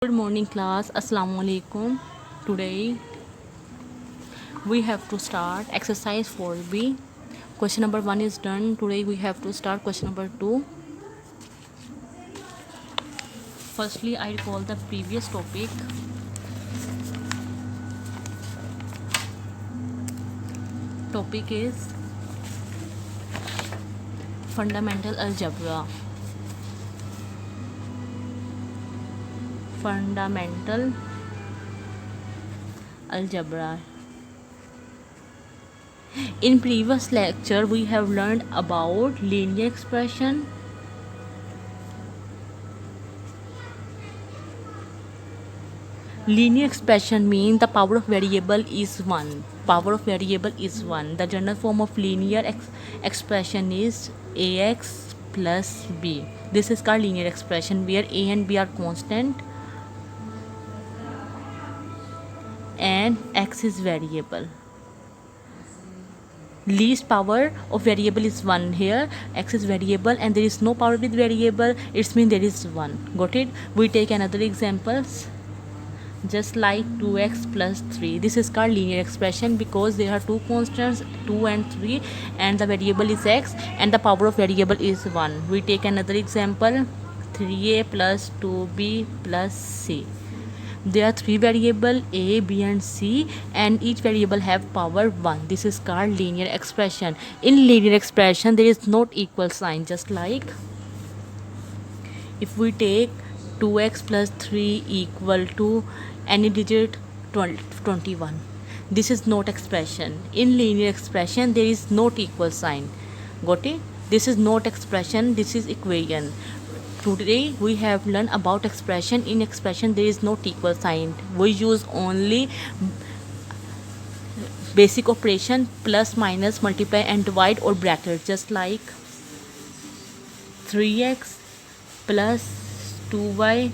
Good morning class. Assalamu alaikum. Today we have to start exercise 4b. Question number 1 is done. Today we have to start question number 2. Firstly, I recall the previous topic. Topic is fundamental algebra. Fundamental algebra. In previous lecture we have learned about linear expression, linear expression means the power of variable is 1. Power of variable is 1. The general form of linear expression is ax plus b. This is called linear expression where a and b are constant and x is variable. Least power of variable is 1. Here x is variable and there is no power with variable, it means there is 1. Got it? We take another examples. Just like 2x plus 3, this is called linear expression because there are two constants 2 and 3 and the variable is x and the power of variable is 1. We take another example, 3a plus 2b plus c. There are three variables a, b and c and each variable have power 1. This is called linear expression. In linear expression there is not equal sign, just like if we take 2x plus 3 equal to any digit 21. This is not expression. In linear expression there is not equal sign. Got it? This is not expression, this is equation. Today we have learned about expression. In expression there is not equal sign. We use only basic operation plus, minus, multiply and divide or bracket, just like 3x plus 2y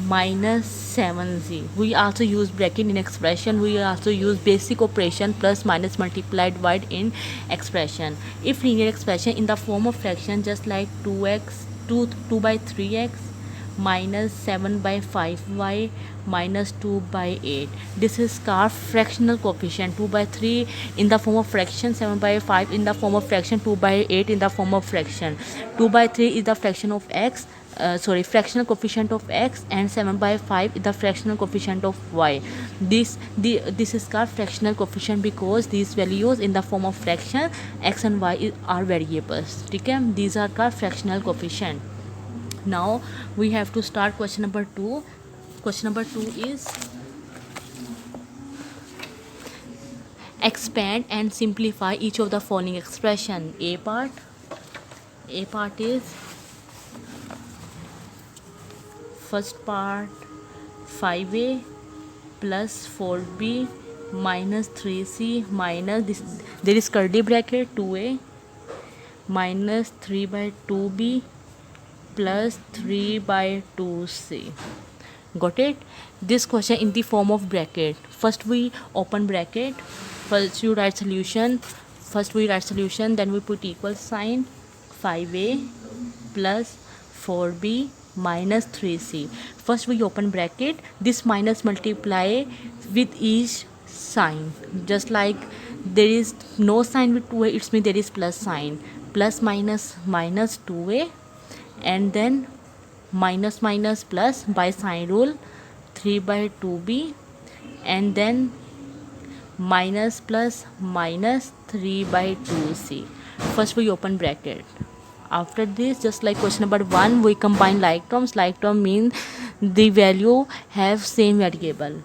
minus 7z. We also use bracket in expression. We also use basic operation plus, minus, multiply, divide in expression. If linear expression in the form of fraction, just like 2 by 3x minus 7 by 5y minus 2 by 8. This is called fractional coefficient. 2 by 3 in the form of fraction, 7 by 5 in the form of fraction, 2 by 8 in the form of fraction. 2 by 3 is the fraction of x, fractional coefficient of x, and 7 by 5 is the fractional coefficient of y. This is called fractional coefficient because these values in the form of fraction x and y are variables. Okay? These are called fractional coefficient. Now we have to start question number 2. Question number 2 is expand and simplify each of the following expression. A part is first part 5a plus 4b minus 3c minus this, there is curly bracket 2a minus 3 by 2b plus 3 by 2c. Got it? This question in the form of bracket. First we open bracket, first we write solution, then we put equal sign, 5a plus 4b minus 3c. First we open bracket, this minus multiply with each sign, just like there is no sign with 2a, it means there is plus sign, plus minus minus 2a and then minus minus plus by sign rule 3 by 2b and then minus plus minus 3 by 2c. First we open bracket. After this, just like question number 1, we combine like terms. Like term means the value have same variable.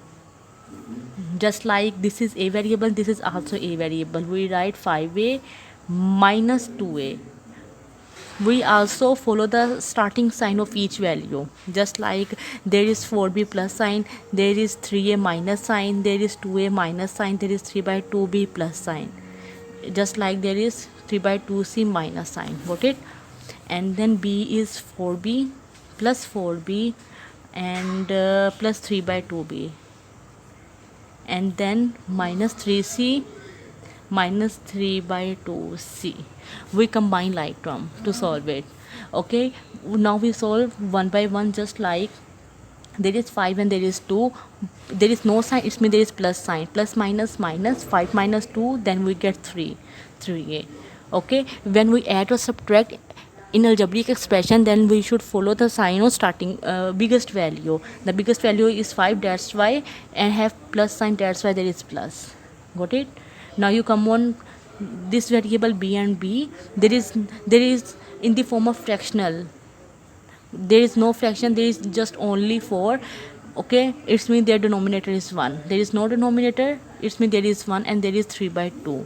Just like this is a variable, this is also a variable. We write 5a minus 2a. We also follow the starting sign of each value, just like there is 4b plus sign, there is 3a minus sign, there is 2a minus sign, there is 3 by 2b plus sign, just like there is 3 by 2c minus sign. Got it? And then b is 4b plus 4b and plus 3 by 2b and then minus 3c minus 3 by 2c. We combine like term to solve it. Okay, now we solve one by one, just like there is 5 and there is 2, there is no sign, it means there is plus sign, plus minus minus, 5 minus 2, then we get 3a. Okay, when we add or subtract in algebraic expression, then we should follow the sign of starting biggest value. The biggest value is 5, that's why, and have plus sign, that's why there is plus. Got it? Now you come on this variable b and b, there is in the form of fractional, there is no fraction, there is just only 4. Okay, it's mean their denominator is 1, there is no denominator, it's mean there is 1, and there is 3 by 2.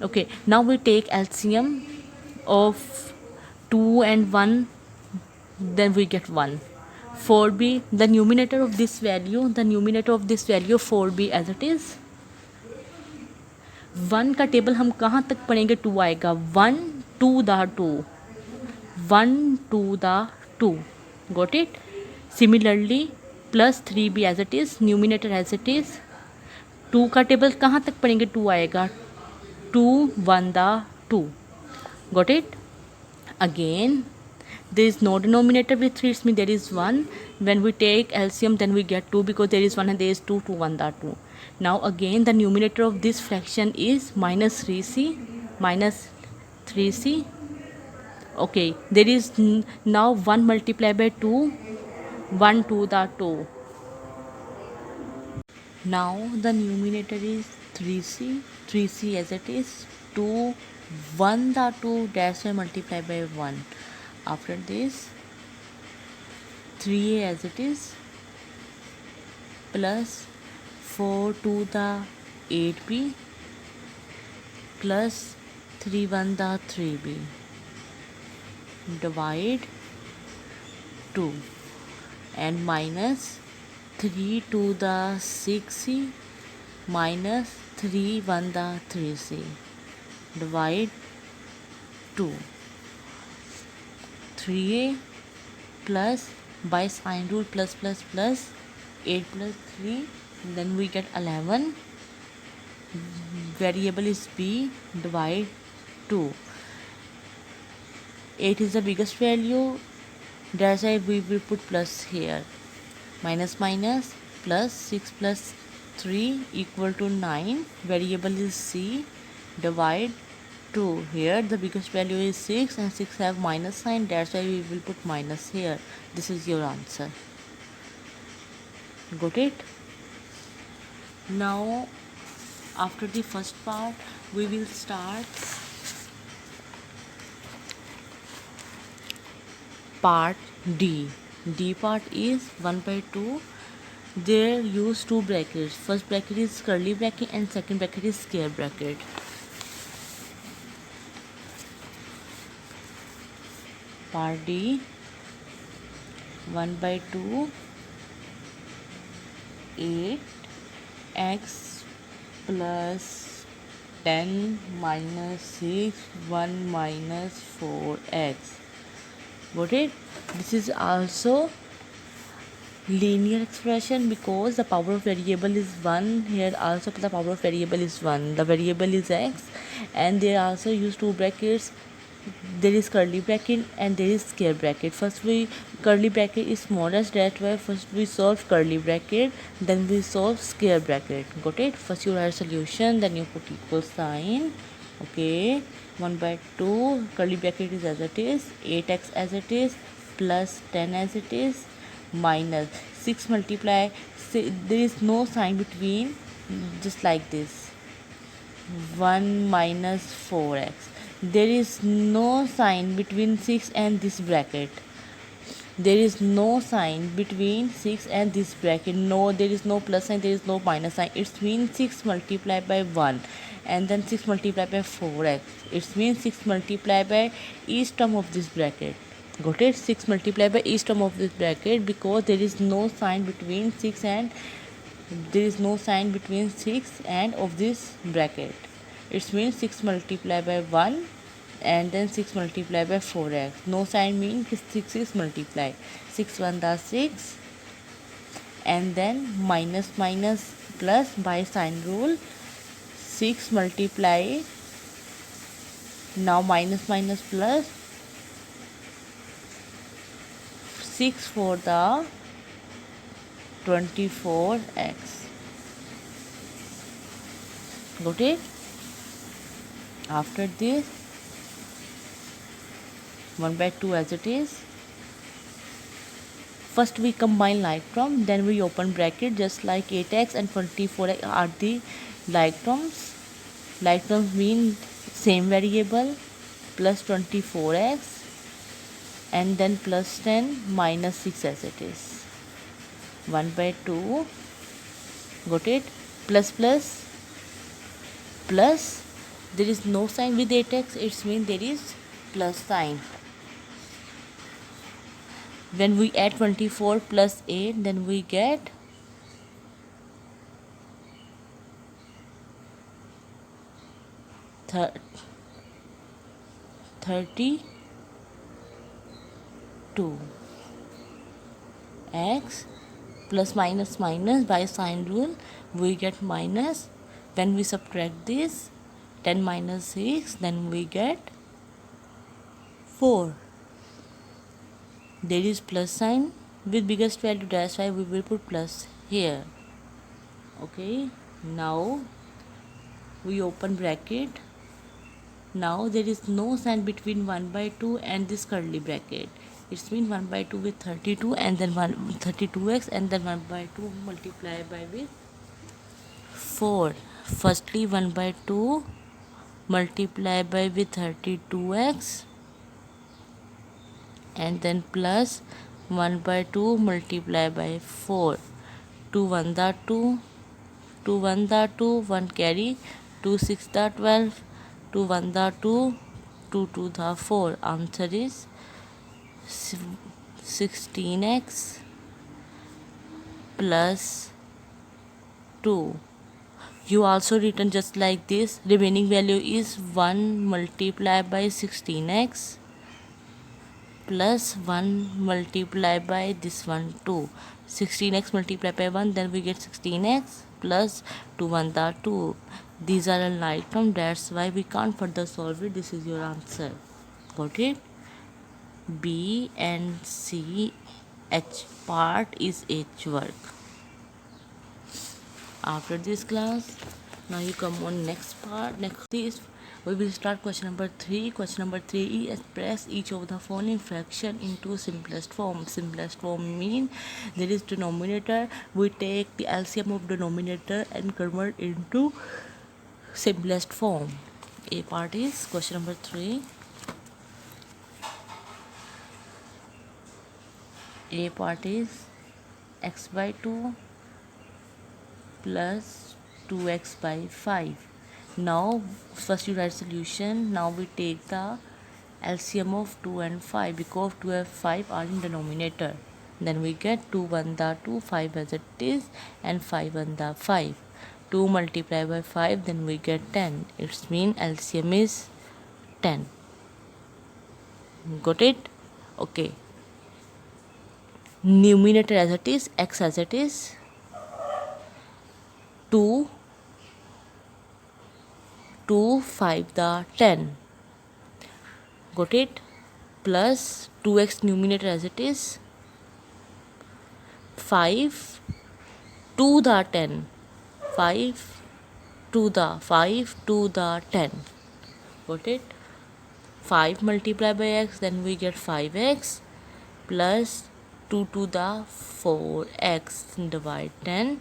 Okay, now we take LCM of 2 and 1, then we get 1. 4b, the numerator of this value, 4b as it is. 1 का table हम कहाँ तक पढ़ेंगे, 2 आएगा, 1 to the 2, 1 to the 2. Got it? Similarly, plus 3b as it is, numerator as it is. 2 का table कहाँ तक पढ़ेंगे, 2 आएगा, 2 1 the 2. Got it? Again, there is no denominator with 3, it means there is 1. When we take LCM, then we get 2, because there is 1 and there is 2, 2 1 the 2. Now again, the numerator of this fraction is minus 3c, minus 3c. Okay, there is now 1 multiplied by 2, 1 to the 2. Now the numerator is 3c, 3c as it is, 2 1 the 2, that's why multiply by 1. After this, 3a as it is, plus 4 to the 8b, plus 3 1 the 3b, divide 2, and minus 3 to the 6c, minus 3 1 the 3c, divide 2. 3a plus, by sign rule, plus plus plus, 8 plus 3, then we get 11. Variable is b, divide 2. 8 is the biggest value, that's why we will put plus here. Minus minus, plus 6 plus 3 equal to 9. Variable is c, divide 2. Here the biggest value is 6 and 6 have minus sign, that's why we will put minus here. This is your answer. Got it? Now after the first part, we will start part D. D part is 1 by 2. There use two brackets. First bracket is curly bracket and second bracket is square bracket. Part D, 1 by 2, 8x plus 10 minus 6, 1 minus 4x. Got it? This is also linear expression because the power of variable is 1. Here also the power of variable is 1. The variable is x, and they also use two brackets. There is curly bracket and there is square bracket. First we curly bracket is smallest, that's why first we solve curly bracket, then we solve square bracket. Got it? First you write solution, then you put equal sign. Okay, 1 by 2, curly bracket is as it is, 8x as it is, plus 10 as it is, minus 6 multiply, there is no sign between, just like this, 1 minus 4x. There is no sign between 6 and this bracket. There is no sign between 6 and this bracket. No, there is no plus sign, there is no minus sign. It means 6 multiplied by 1 and then 6 multiplied by 4x. It means 6 multiplied by each term of this bracket. Got it? 6 multiplied by each term of this bracket, because there is no sign between 6 and of this bracket. It means 6 multiplied by 1 and then 6 multiplied by 4x. No sign means 6 is multiplied. 6 1 the 6, and then minus minus plus by sign rule, 6 multiply, now minus minus plus, 6 for the 24x. Got it? After this, 1 by 2 as it is. First we combine like term, then we open bracket, just like 8x and 24x are the like terms. Like terms mean same variable, plus 24x and then plus 10 minus 6 as it is. 1 by 2, got it? Plus plus plus, there is no sign with 8x, it means there is plus sign. When we add 24 plus 8, then we get 32 x plus minus minus by sign rule we get minus. When we subtract this 10 minus 6, then we get 4. There is plus sign with biggest value, that's why we will put plus here. Okay, now we open bracket. Now there is no sign between 1 by 2 and this curly bracket. It means 1 by 2 with 32 and then 32x and then 1 by 2 multiplied by with 4. Firstly 1 by 2 multiplied by with 32x and then plus 1 by 2 multiplied by 4. 2 1 the 2, 2 1 the 2, 1 carry, 2 6 the 12, 2 1 the 2, 2 2 the 4. Answer is 16x plus 2. You also written just like this. Remaining value is 1 multiplied by 16x plus 1 multiplied by this one 2. 16x multiplied by 1, then we get 16x plus 2 1 the 2. These are a like term, that's why we can't further solve it. This is your answer. Got it? B and C H part is H work. After this class, now you come on next part. Next is we will start question number 3. Question number 3 is express each of the following fraction into simplest form. Simplest form mean there is denominator. We take the LCM of denominator and convert into simplest form. A part is question number 3. A part is x by 2 plus 2x by 5. Now first you write solution. Now we take the LCM of 2 and 5 because 2 and 5 are in denominator. Then we get 2 1 the 2, 5 as it is, and 5 1 the 5. 2 multiplied by 5, then we get 10. It means LCM is 10. Got it? Okay. Numerator as it is, x as it is, 2 5 the 10. Got it? Plus 2x numerator as it is, 5 to the 10. 5 to the 10. Got it? 5 multiplied by x, then we get 5x plus 2 to the 4x divide 10.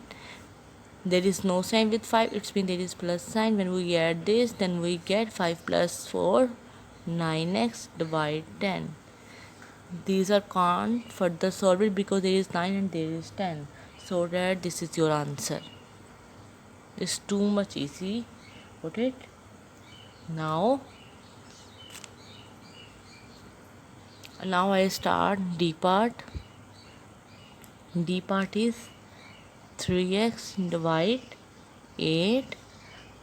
There is no sign with 5, it means there is plus sign. When we add this, then we get 5 plus 4, 9x divide 10. These are can't further solve it because there is 9 and there is 10. So that this is your answer. It's too much easy. Got it? Now I start D part. D part is 3x divide 8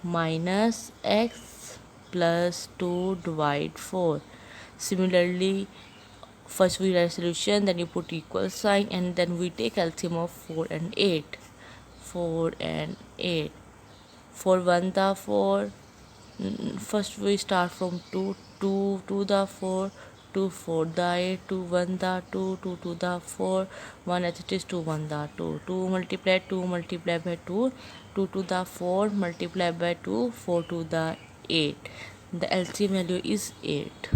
minus x plus 2 divide 4. Similarly, first we write solution, then you put equal sign, and then we take LCM of 4 and 8. 4 and 8. 4 1 the 4. First we start from 2 to the 4. 2 4 the 8, 2 1 the 2, 2 2 the 4, 1 as it is, 2 1 the 2, 2 multiplied 2 multiplied by 2, 2 2 the 4 multiplied by 2, 4 2 the 8. The LCM value is 8.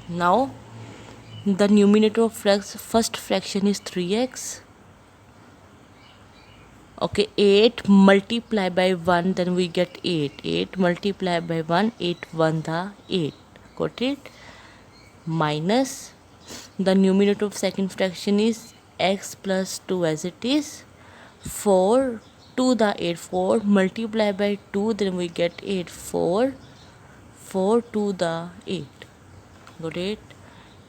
Now the numerator of first fraction is 3x. Okay, 8 multiplied by 1, then we get 8. 8 multiplied by 1, 8 1 the 8. Got it? Minus the numerator of second fraction is x plus 2 as it is. 4 2 the 8. 4 multiplied by 2, then we get 8. 4 4 2 the 8. Got it?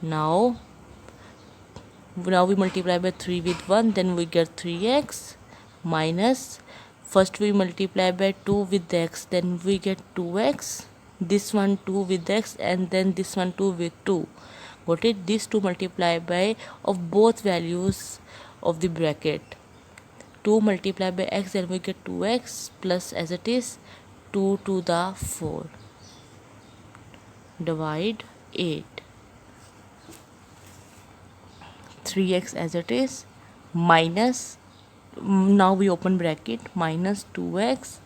Now we multiply by 3 with 1, then we get 3x minus, first we multiply by 2 with x, then we get 2x, this one 2 with x, and then this one 2 with 2. Got it? These two multiply by of both values of the bracket. 2 multiplied by x, then we get 2x plus as it is 2 to the 4. Divide 8. 3x as it is minus, now we open bracket, minus 2x,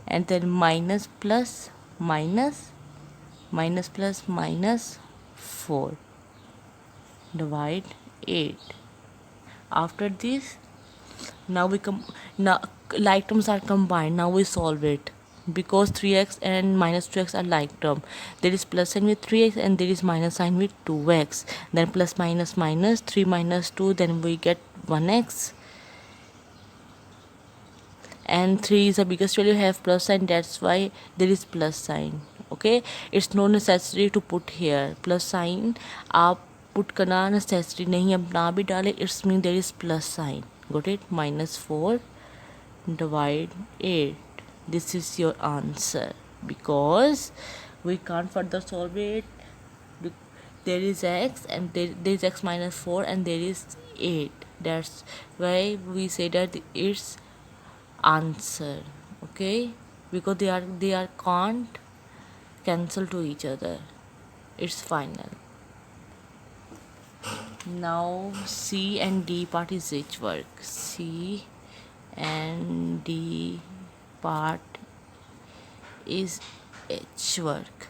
and then minus plus minus plus minus 4. Divide 8. After this, now like terms are combined. Now we solve it, because 3x and minus 2x are like term. There is plus sign with 3x and there is minus sign with 2x. Then plus minus minus, 3 minus 2, then we get 1x. And 3 is the biggest value, have plus sign, that's why there is plus sign. Okay, it's not necessary to put here plus sign. आप put करना necessary नहीं, अब ना भी डाले, it's mean there is plus sign. Got it? Minus 4 divide 8. This is your answer, because we can't further solve it. There is x and there is x minus 4 and there is 8. That's why we say that it's answer. Okay, because they are can't cancel to each other. It's final. Now C and D part is each work. C and D part is H work.